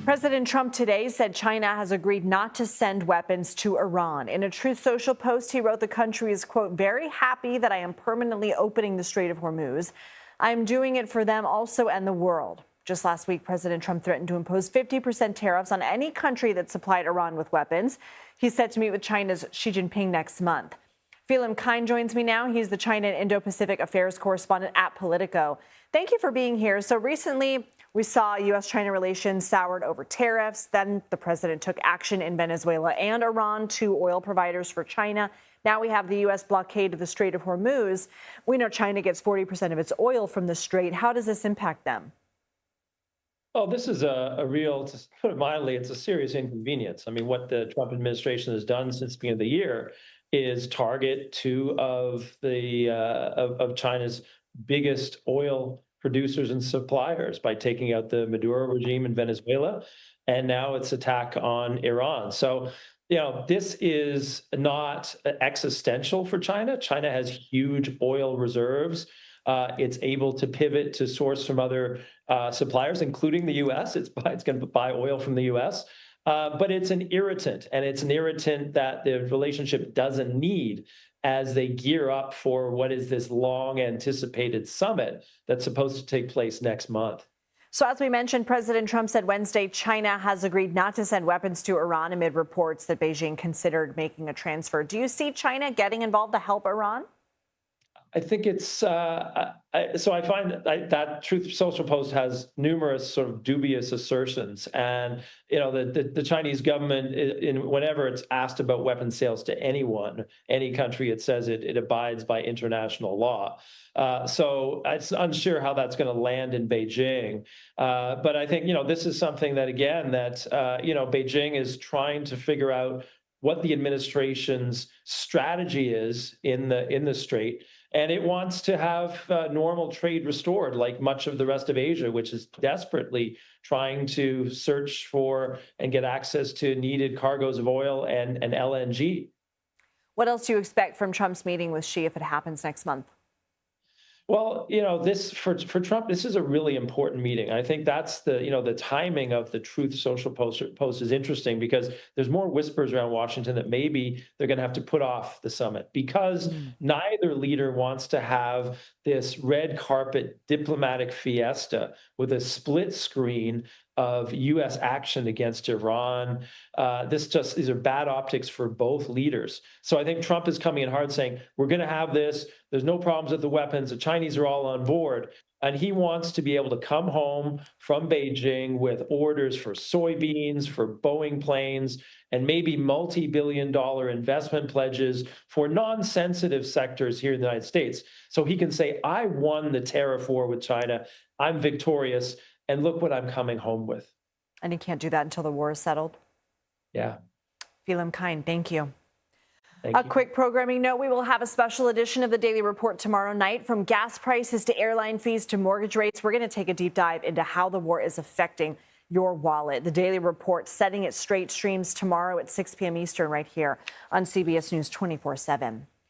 President Trump today said China has agreed not to send weapons to Iran. In a Truth Social post, he wrote the country is, quote, very happy that I am permanently opening the Strait of Hormuz. I am doing it for them also and the world. Just last week, President Trump threatened to impose 50% tariffs on any country that supplied Iran with weapons. He's set to meet with China's Xi Jinping next month. Phelim Kine joins me now. He's the China and Indo-Pacific Affairs correspondent at Politico. Thank you for being here. So recently, we saw U.S.-China relations soured over tariffs. Then the president took action in Venezuela and Iran, two oil providers for China. Now we have the U.S. blockade of the Strait of Hormuz. We know China gets 40% of its oil from the strait. How does this impact them? Oh, this is a real, to put it mildly, it's a serious inconvenience. I mean, what the Trump administration has done since the beginning of the year is target two of China's biggest oil producers and suppliers by taking out the Maduro regime in Venezuela, and now its attack on Iran. So, this is not existential for China. China has huge oil reserves. It's able to pivot to source from other suppliers, including the U.S. It's going to buy oil from the U.S. But it's an irritant, and it's an irritant that the relationship doesn't need as they gear up for what is this long anticipated summit that's supposed to take place next month. So as we mentioned, President Trump said Wednesday China has agreed not to send weapons to Iran amid reports that Beijing considered making a transfer. Do you see China getting involved to help Iran? I think it's so I find that Truth Social post has numerous sort of dubious assertions, and the Chinese government, whenever it's asked about weapon sales to anyone, any country, it says it abides by international law. So it's unsure how that's going to land in Beijing, but I think this is something that Beijing is trying to figure out what the administration's strategy is in the strait. And it wants to have normal trade restored, like much of the rest of Asia, which is desperately trying to search for and get access to needed cargoes of oil and LNG. What else do you expect from Trump's meeting with Xi if it happens next month? Well, this for Trump, this is a really important meeting. I think that's the timing of the Truth Social post is interesting because there's more whispers around Washington that maybe they're going to have to put off the summit because neither leader wants to have this red carpet diplomatic fiesta with a split screen of U.S. action against Iran. These are bad optics for both leaders. So I think Trump is coming in hard saying, we're going to have this. There's no problems with the weapons. The Chinese are all on board. And he wants to be able to come home from Beijing with orders for soybeans, for Boeing planes, and maybe multi-billion-dollar investment pledges for non-sensitive sectors here in the United States. So he can say, I won the tariff war with China. I'm victorious. And look what I'm coming home with. And he can't do that until the war is settled? Yeah. Phelim Kine, thank you. Thank you. A quick programming note, we will have a special edition of the Daily Report tomorrow night. From gas prices to airline fees to mortgage rates, we're going to take a deep dive into how the war is affecting your wallet. The Daily Report setting it straight streams tomorrow at 6 p.m. Eastern right here on CBS News 24/7.